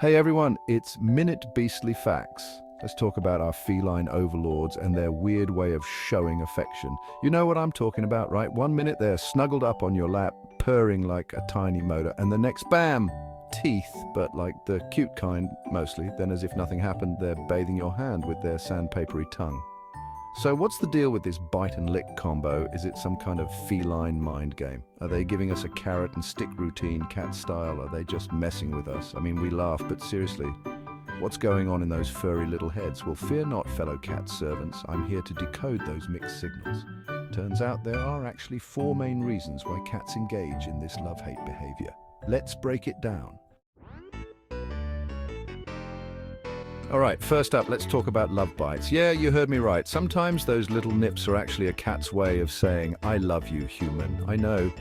Hey everyone, it's Minute Beastly Facts. Let's talk about our feline overlords and their weird way of showing affection. You know what I'm talking about, right? 1 minute they're snuggled up on your lap, purring like a tiny motor, and the next, bam! Teeth, but like the cute kind, mostly. Then as if nothing happened, they're bathing your hand with their sandpapery tongue. So what's the deal with this bite and lick combo? Is it some kind of feline mind game? Are they giving us a carrot and stick routine, cat style? Are they just messing with us? I mean, we laugh, but seriously, what's going on in those furry little heads? Well, fear not, fellow cat servants. I'm here to decode those mixed signals. Turns out there are actually 4 main reasons why cats engage in this love-hate behavior. Let's break it down. All right, first up, let's talk about love bites. Yeah, you heard me right. Sometimes those little nips are actually a cat's way of saying, I love you, human. I know.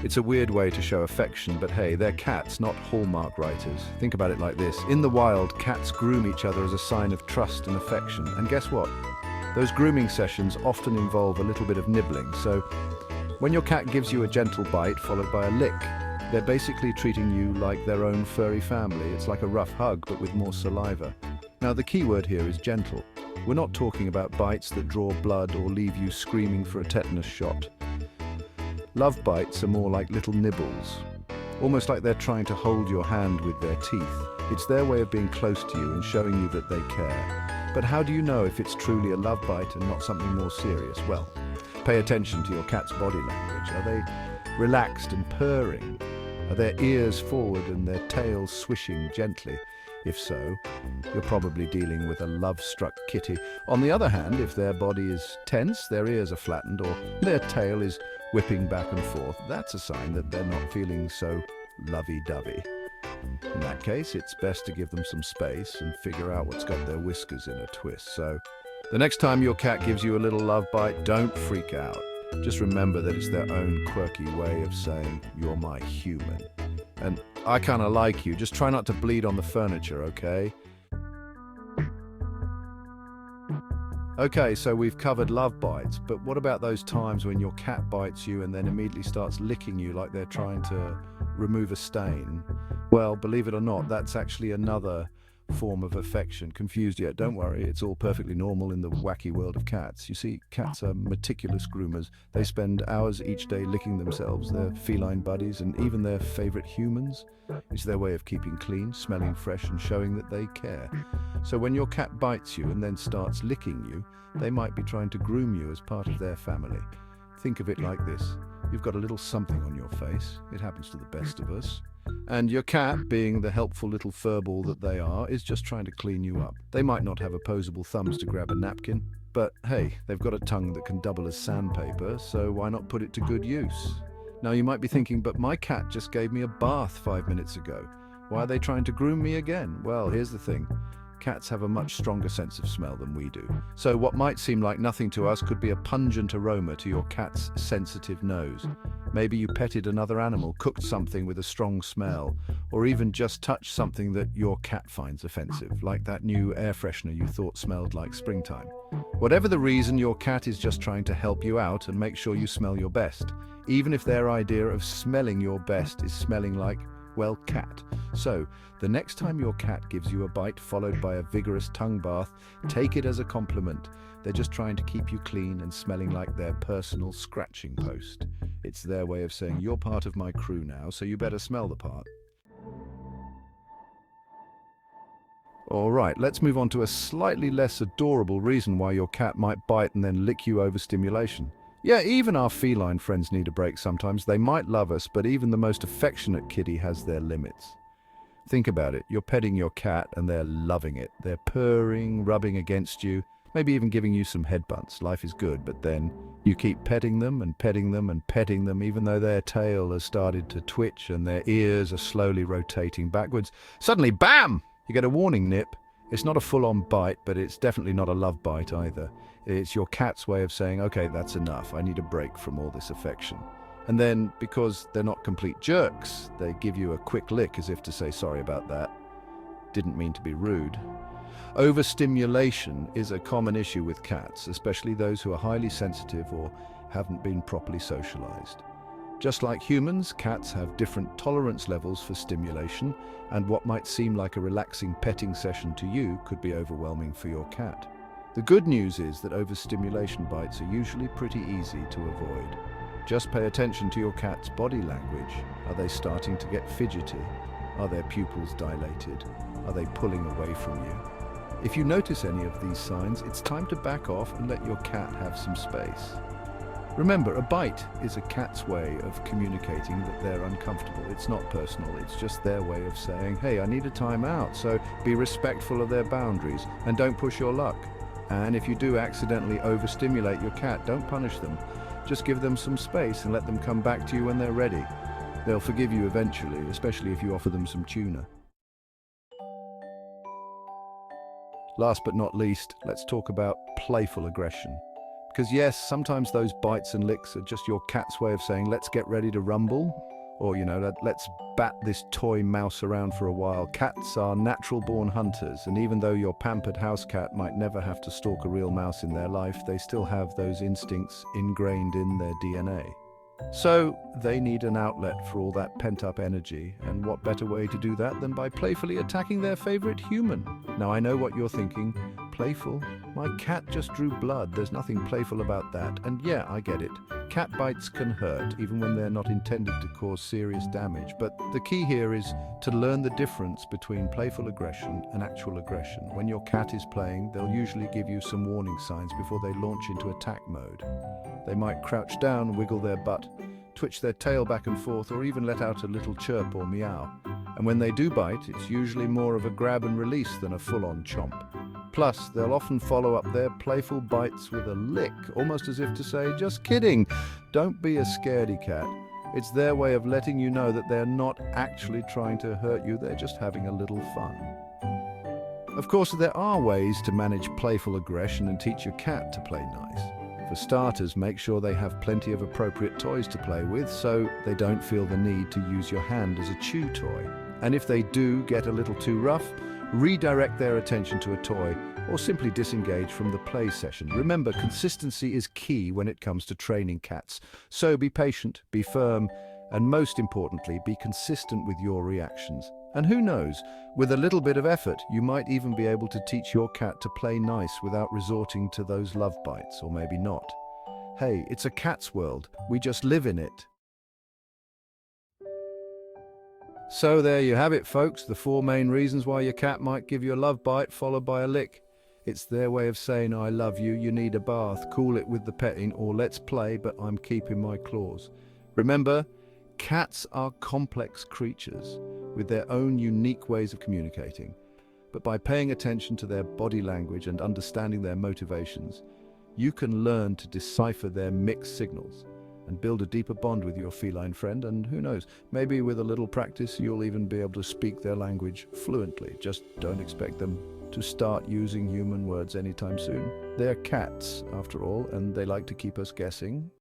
It's a weird way to show affection, but hey, they're cats, not Hallmark writers. Think about it like this. In the wild, cats groom each other as a sign of trust and affection. And guess what? Those grooming sessions often involve a little bit of nibbling. So when your cat gives you a gentle bite followed by a lick, they're basically treating you like their own furry family. It's like a rough hug, but with more saliva. Now, the key word here is gentle. We're not talking about bites that draw blood or leave you screaming for a tetanus shot. Love bites are more like little nibbles, almost like they're trying to hold your hand with their teeth. It's their way of being close to you and showing you that they care. But how do you know if it's truly a love bite and not something more serious? Well, pay attention to your cat's body language. Are they relaxed and purring? Are their ears forward and their tails swishing gently? If so, you're probably dealing with a love-struck kitty. On the other hand, if their body is tense, their ears are flattened, or their tail is whipping back and forth, that's a sign that they're not feeling so lovey-dovey. In that case, it's best to give them some space and figure out what's got their whiskers in a twist. So, the next time your cat gives you a little love bite, don't freak out. Just remember that it's their own quirky way of saying, you're my human. And I kind of like you. Just try not to bleed on the furniture, okay? Okay, so we've covered love bites, but what about those times when your cat bites you and then immediately starts licking you like they're trying to remove a stain? Well, believe it or not, that's actually another form of affection. Confused yet? Don't worry, it's all perfectly normal in the wacky world of cats. You see, cats are meticulous groomers. They spend hours each day licking themselves, their feline buddies, and even their favorite humans. It's their way of keeping clean, smelling fresh, and showing that they care. So when your cat bites you and then starts licking you, they might be trying to groom you as part of their family. Think of it like this. You've got a little something on your face. It happens to the best of us. And your cat, being the helpful little furball that they are, is just trying to clean you up. They might not have opposable thumbs to grab a napkin, but hey, they've got a tongue that can double as sandpaper, so why not put it to good use? Now you might be thinking, but my cat just gave me a bath 5 minutes ago. Why are they trying to groom me again? Well, here's the thing. Cats have a much stronger sense of smell than we do. So what might seem like nothing to us could be a pungent aroma to your cat's sensitive nose. Maybe you petted another animal, cooked something with a strong smell, or even just touched something that your cat finds offensive, like that new air freshener you thought smelled like springtime. Whatever the reason, your cat is just trying to help you out and make sure you smell your best, even if their idea of smelling your best is smelling like, well, cat. So, the next time your cat gives you a bite followed by a vigorous tongue bath, take it as a compliment. They're just trying to keep you clean and smelling like their personal scratching post. It's their way of saying, you're part of my crew now, so you better smell the part. All right, let's move on to a slightly less adorable reason why your cat might bite and then lick you over stimulation. Yeah, even our feline friends need a break sometimes. They might love us, but even the most affectionate kitty has their limits. Think about it. You're petting your cat and they're loving it. They're purring, rubbing against you, maybe even giving you some head bumps. Life is good, but then you keep petting them and petting them and petting them, even though their tail has started to twitch and their ears are slowly rotating backwards. Suddenly, bam! You get a warning nip. It's not a full-on bite, but it's definitely not a love bite either. It's your cat's way of saying, okay, that's enough. I need a break from all this affection. And then, because they're not complete jerks, they give you a quick lick as if to say, sorry about that. Didn't mean to be rude. Overstimulation is a common issue with cats, especially those who are highly sensitive or haven't been properly socialized. Just like humans, cats have different tolerance levels for stimulation, and what might seem like a relaxing petting session to you could be overwhelming for your cat. The good news is that overstimulation bites are usually pretty easy to avoid. Just pay attention to your cat's body language. Are they starting to get fidgety? Are their pupils dilated? Are they pulling away from you? If you notice any of these signs, it's time to back off and let your cat have some space. Remember, a bite is a cat's way of communicating that they're uncomfortable. It's not personal, it's just their way of saying, hey, I need a time out, so be respectful of their boundaries and don't push your luck. And if you do accidentally overstimulate your cat, don't punish them. Just give them some space and let them come back to you when they're ready. They'll forgive you eventually, especially if you offer them some tuna. Last but not least, let's talk about playful aggression. Because yes, sometimes those bites and licks are just your cat's way of saying, let's get ready to rumble. Or, let's bat this toy mouse around for a while. Cats are natural-born hunters, and even though your pampered house cat might never have to stalk a real mouse in their life, they still have those instincts ingrained in their DNA. So they need an outlet for all that pent-up energy, and what better way to do that than by playfully attacking their favorite human? Now I know what you're thinking. Playful? My cat just drew blood. There's nothing playful about that. And yeah, I get it. Cat bites can hurt, even when they're not intended to cause serious damage. But the key here is to learn the difference between playful aggression and actual aggression. When your cat is playing, they'll usually give you some warning signs before they launch into attack mode. They might crouch down, wiggle their butt, twitch their tail back and forth, or even let out a little chirp or meow. And when they do bite, it's usually more of a grab and release than a full-on chomp. Plus, they'll often follow up their playful bites with a lick, almost as if to say, just kidding, don't be a scaredy cat. It's their way of letting you know that they're not actually trying to hurt you, they're just having a little fun. Of course, there are ways to manage playful aggression and teach your cat to play nice. For starters, make sure they have plenty of appropriate toys to play with so they don't feel the need to use your hand as a chew toy. And if they do get a little too rough, redirect their attention to a toy or simply disengage from the play session. Remember, consistency is key when it comes to training cats. So be patient, be firm, and most importantly, be consistent with your reactions. And who knows, with a little bit of effort, you might even be able to teach your cat to play nice without resorting to those love bites, or maybe not. Hey, it's a cat's world. We just live in it. So there you have it, folks, the 4 main reasons why your cat might give you a love bite followed by a lick. It's their way of saying, I love you, you need a bath, cool it with the petting, or let's play, but I'm keeping my claws. Remember, cats are complex creatures with their own unique ways of communicating. But by paying attention to their body language and understanding their motivations, you can learn to decipher their mixed signals and build a deeper bond with your feline friend, and who knows, maybe with a little practice you'll even be able to speak their language fluently. Just don't expect them to start using human words anytime soon. They're cats, after all, and they like to keep us guessing.